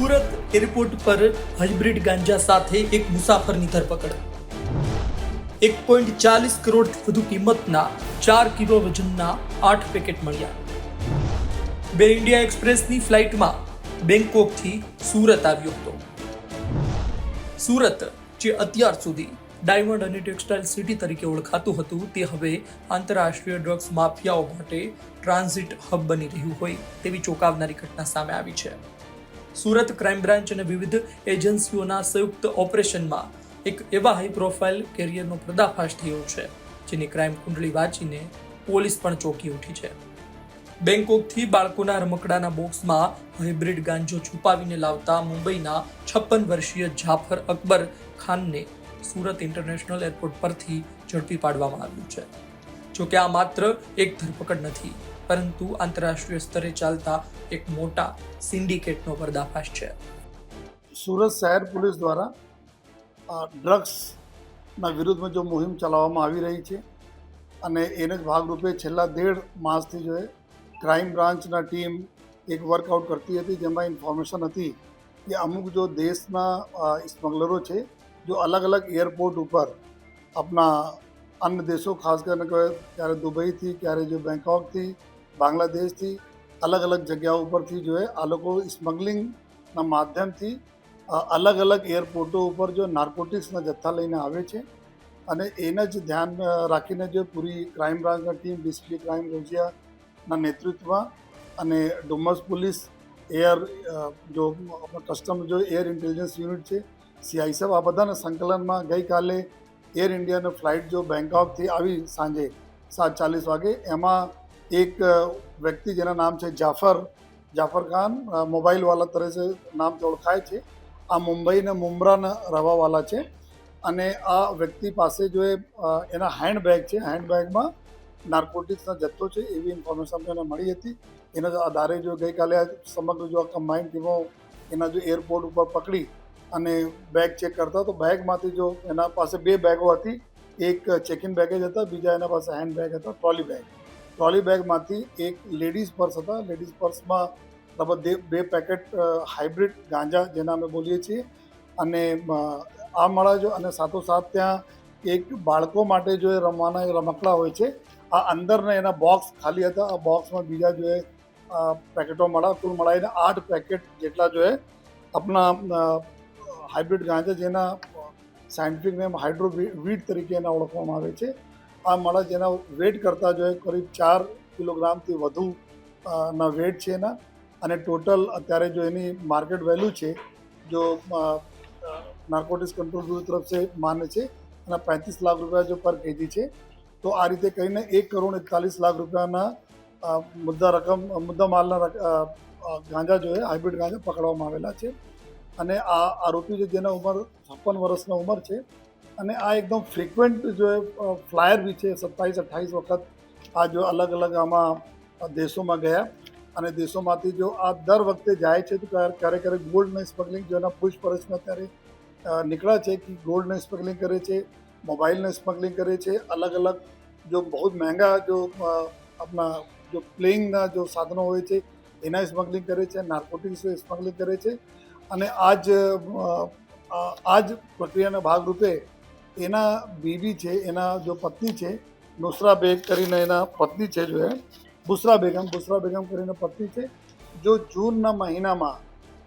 Surat airport પર hybrid ગાંજા સાથે એક મુસાફરની ધરપકડ. 1.40 કરોડથી વધુ કિંમતના 4 કિલો વજનના 8 પેકેટ મળ્યા. બે ઇન્ડિયા એક્સપ્રેસની ફ્લાઇટમાં બેંકોકથી સુરત આવ્યો હતો. સુરત, જે અત્યાર સુધી ડાયમંડ અને ટેક્સટાઇલ સિટી તરીકે ઓળખાતું હતું, તે હવે આંતરરાષ્ટ્રીય ડ્રગ્સ માફિયાઓ માટે ટ્રાન્ઝિટ હબ બની રહ્યું હોય તેવી ચોંકાવનારી ઘટના સામે આવી છે. સુરત ક્રાઇમ બ્રાન્ચ અને વિવિધ એજન્સીઓના સંયુક્ત ઓપરેશનમાં એક એવા હાઈ પ્રોફાઇલ કેરિયરનો પર્દાફાશ થયો છે, જેની ક્રાઇમ કુંડળી વાંચીને પોલીસ પણ ચોંકી ઉઠી છે. બેંકોકથી બાળકોના રમકડાના બોક્સમાં હાઇબ્રિડ ગાંજો છુપાવીને લાવતા મુંબઈના 56 વર્ષીય જાફર અકબર ખાનને સુરત ઇન્ટરનેશનલ એરપોર્ટ પરથી ઝડપી પાડવામાં આવ્યું છે. જોકે આ માત્ર એક ધરપકડ નથી, પરંતુ આંતરરાષ્ટ્રીય સ્તરે ચાલતા એક મોટા સિન્ડિકેટનો પર્દાફાશ છે. સુરત શહેર પોલીસ દ્વારા ડ્રગ્સના વિરુદ્ધમાં જો મુહિમ ચલાવવામાં આવી રહી છે અને એને જ ભાગરૂપે છેલ્લા 1.5 માસથી જો ક્રાઇમ બ્રાન્ચના ટીમ એક વર્કઆઉટ કરતી હતી, જેમાં ઇન્ફોર્મેશન હતી કે અમુક જો દેશના સ્મગલરો છે, જો અલગ અલગ એરપોર્ટ ઉપર આપણા અન્ય દેશો, ખાસ કરીને ક્યારે દુબઈથી, ક્યારે જો બેંકોકથી, બાંગ્લાદેશથી, અલગ અલગ જગ્યાઓ ઉપરથી જો આ લોકો સ્મગલિંગના માધ્યમથી અલગ અલગ એરપોર્ટો ઉપર જો નાર્કોટિક્સના જથ્થા લઈને આવે છે. અને એને જ ધ્યાન રાખીને જો પૂરી ક્રાઇમ બ્રાન્ચના ટીમ ડીસીપી ક્રાઇમ રોજિયાના નેતૃત્વમાં અને ડુમસ પોલીસ એર જો કસ્ટમ જો એર ઇન્ટેલિજન્સ યુનિટ છે, CISF, આ બધાના સંકલનમાં ગઈકાલે એર ઇન્ડિયાનો ફ્લાઇટ જો બેંકોકથી આવી સાંજે 7:40 વાગે, એમાં એક વ્યક્તિ જેના નામ છે જાફર ખાન, મોબાઈલવાલા તરીકે નામથી ઓળખાય છે. આ મુંબઈ અને મુંબ્રાના રહેવાવાળા છે. અને આ વ્યક્તિ પાસે જો એના હેન્ડબેગ છે, હેન્ડબેગમાં નાર્કોટિક્સનો જથ્થો છે એવી ઇન્ફોર્મેશન એને મળી હતી. એના આધારે જો ગઈકાલે સમગ્ર જો કમ્બાઇન્ડ ટીમો એના જો એરપોર્ટ ઉપર પકડી અને બેગ ચેક કરતા, તો બેગમાંથી જો એના પાસે 2 બેગો હતી, એક ચેકિન બેગેજ હતા, બીજા એના પાસે હેન્ડ બેગ હતા, ટ્રોલી બેગમાંથી એક લેડીઝ પર્સ હતા. લેડીઝ પર્સમાં લગભગ 2 પેકેટ હાઇબ્રિડ ગાંજા, જેના અમે બોલીએ છીએ, અને આ મળ્યા જો. અને સાથોસાથ ત્યાં એક બાળકો માટે જો રમવાના રમકડા હોય છે, આ અંદરના એના બોક્સ ખાલી હતા. આ બોક્સમાં બીજા જો પેકેટો મળ્યા. કુલ મળાઈને 8 પેકેટ જેટલા જો આપણા હાઇબ્રિડ ગાંજા, જેના સાયન્ટિફિક નેમ હાઇડ્રોવીટ તરીકે એના ઓળખવામાં આવે છે, આ મળ્યા, જેના વેટ કરતાં જો કરીબ 4 કિલોગ્રામથી વધુ ના વેટ છે એના. અને ટોટલ અત્યારે જો એની માર્કેટ વેલ્યુ છે, જો નાર્કોટિક્સ કંટ્રોલ બ્યુરો તરફ છે માને છે, એના 35 લાખ રૂપિયા જો પર કેજી છે. તો આ રીતે કહીને 1.41 કરોડ રૂપિયાના મુદ્દા માલના ગાંજા જો હાઇબ્રિડ ગાંજા પકડવામાં આવેલા છે. અને આ આરોપી છે, જેના ઉંમર 56 વર્ષની ઉંમર છે. અને આ એકદમ ફ્રિકવન્ટ જો ફ્લાયર બી છે. 27-28 વખત આ જો અલગ અલગ આમાં દેશોમાં ગયા. અને દેશોમાંથી જો આ દર વખતે જાય છે, તો ક્યારેક ગોલ્ડની સ્મગલિંગ જો એના પૂછપરછમાં અત્યારે નીકળ્યા છે કે ગોલ્ડની સ્મગલિંગ કરે છે, મોબાઈલની સ્મગલિંગ કરે છે, અલગ અલગ જો બહુ મહેંગા જો આપણા જો પ્લેઇંગના જો સાધનો હોય છે એના સ્મગલિંગ કરે છે, નાર્કોટિક્સ સ્મગલિંગ કરે છે. અને આ જ પ્રક્રિયાના ભાગરૂપે એના બીબી છે, એના જો પત્ની છે, નુસરા બેગ કરીને એના પત્ની છે, જો બુસરા બેગમ કરીને પત્ની છે, જો જૂનના મહિનામાં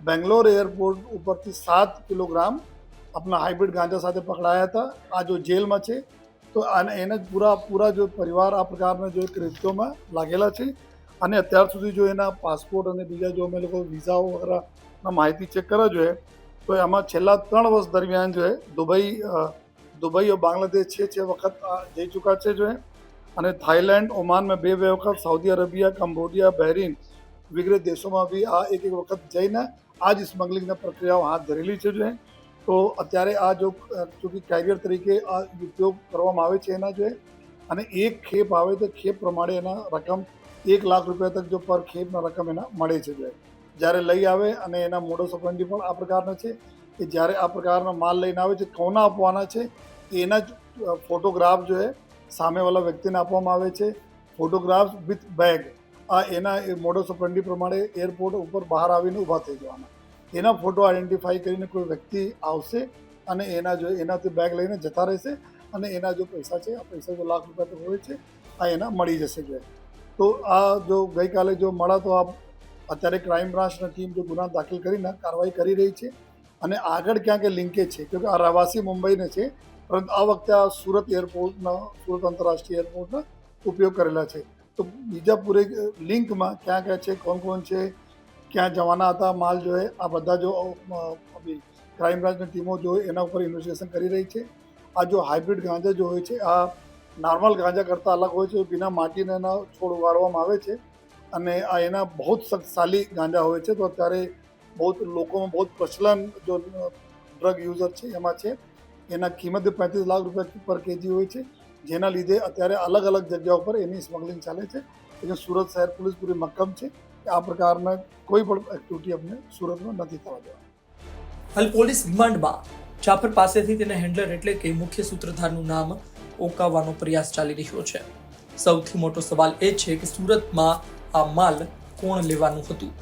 બેંગ્લોર એરપોર્ટ ઉપરથી 7 કિલોગ્રામ આપણા હાઇબ્રિડ ગાંજા સાથે પકડાયા હતા. આ જો જેલમાં છે. તો એને જ પૂરા જો પરિવાર આ પ્રકારના જો કૃત્યોમાં લાગેલા છે. અને અત્યાર સુધી જો એના પાસપોર્ટ અને બીજા જો અમે લોકો વિઝાઓ વગેરેના માહિતી ચેક કરવા જોઈએ, તો એમાં છેલ્લા 3 વર્ષ દરમિયાન જો દુબઈ બાંગ્લાદેશ 6 વખત જઈ ચૂક્યા છે જો. અને થાઈલેન્ડ, ઓમાનમાં 2 વખત, સાઉદી અરેબિયા, કંબોડિયા, બહેરીન વગેરે દેશોમાં બી આ એક વખત જઈને આ જ સ્મગલિંગના પ્રક્રિયાઓ હાથ ધરેલી છે જો. તો અત્યારે આ જો ચૂંકી કેરિયર તરીકે આ ઉપયોગ કરવામાં આવે છે એના જો. અને એક ખેપ આવે તો ખેપ પ્રમાણે એના રકમ 1 લાખ રૂપિયા તક જો પર ખેપના રકમ એના મળે છે જો. જ્યારે લઈ આવે અને એના મોડસ ઓપરેન્ડી પણ આ પ્રકારના છે કે જ્યારે આ પ્રકારના માલ લઈને આવે છે, કોના આપવાના છે એના જ ફોટોગ્રાફ જો સામેવાળા વ્યક્તિને આપવામાં આવે છે. ફોટોગ્રાફ્સ વિથ બેગ, આ એના મોડસ ઓપરેન્ડી પ્રમાણે એરપોર્ટ ઉપર બહાર આવીને ઊભા થઈ જવાના. એના ફોટો આઈડેન્ટિફાઈ કરીને કોઈ વ્યક્તિ આવશે અને એનાથી બેગ લઈને જતા રહેશે અને એના જો પૈસા છે આ પૈસા જો લાખ રૂપિયા તો હોય છે આ એના મળી જશે જોઈએ. તો આ જો ગઈકાલે જો મળા તો આ અત્યારે ક્રાઇમ બ્રાન્ચની ટીમ જો ગુના દાખલ કરીને કાર્યવાહી કરી રહી છે અને આગળ ક્યાંક લિંકેજ છે કે આ રહેવાસી મુંબઈને છે પરંતુ આ વખતે આ સુરત આંતરરાષ્ટ્રીય એરપોર્ટનો ઉપયોગ કરેલા છે. તો બીજા પૂરે લિંકમાં ક્યાં ક્યાં છે, કોણ કોણ છે, ક્યાં જવાના હતા માલ જોઈએ આ બધા જો ક્રાઇમ બ્રાન્ચની ટીમો જો એના ઉપર ઇન્વેસ્ટિગેશન કરી રહી છે. આ જો હાઇબ્રિડ ગાંજા જો હોય છે આ નોર્મલ ગાંજા કરતાં અલગ હોય છે. બિના માટીને એના છોડ ઉગાડવામાં આવે છે અને આ એના બહુ શક્તિશાળી ગાંજા હોય છે. તો અત્યારે લોકોમાં બહુ પ્રચલન જો ડ્રગ યુઝર છે એમાં છે. એના કિંમત 35 લાખ રૂપિયા પર કેજી હોય છે, જેના લીધે અત્યારે અલગ અલગ જગ્યાઓ પર એની સ્મગલિંગ ચાલે છે. એટલે સુરત શહેર પોલીસ પૂરી મક્કમ છે કે આ પ્રકારના કોઈ પણ એક્ટિવિટી અમને સુરતમાં નથી થવા દેવા. હાલ પોલીસ રિમાન્ડમાં જાફર પાસેથી તેના હેન્ડલર એટલે કે મુખ્ય સૂત્રધારનું નામ ઓકાવવાનો પ્રયાસ ચાલી રહ્યો છે. સૌથી મોટો સવાલ એ છે કે સુરતમાં આ માલ કોણ લેવાનું હતું?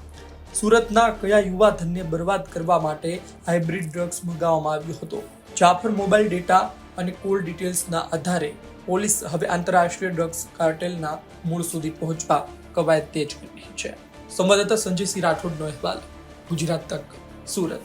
સુરતના કયા યુવા ધનને બરબાદ કરવા માટે હાઇબ્રિડ ડ્રગ્સ મંગાવવામાં આવ્યો હતો? જાફર મોબાઈલ ડેટા અને કોલ ડિટેલ્સના આધારે પોલીસ હવે આંતરરાષ્ટ્રીય ડ્રગ્સ કાર્ટેલના મૂળ સુધી પહોંચવા કવાયત તેજ કરી રહી છે. સંવાદદાતા સંજયસિંહ રાઠોડનો અહેવાલ, ગુજરાત તક, સુરત.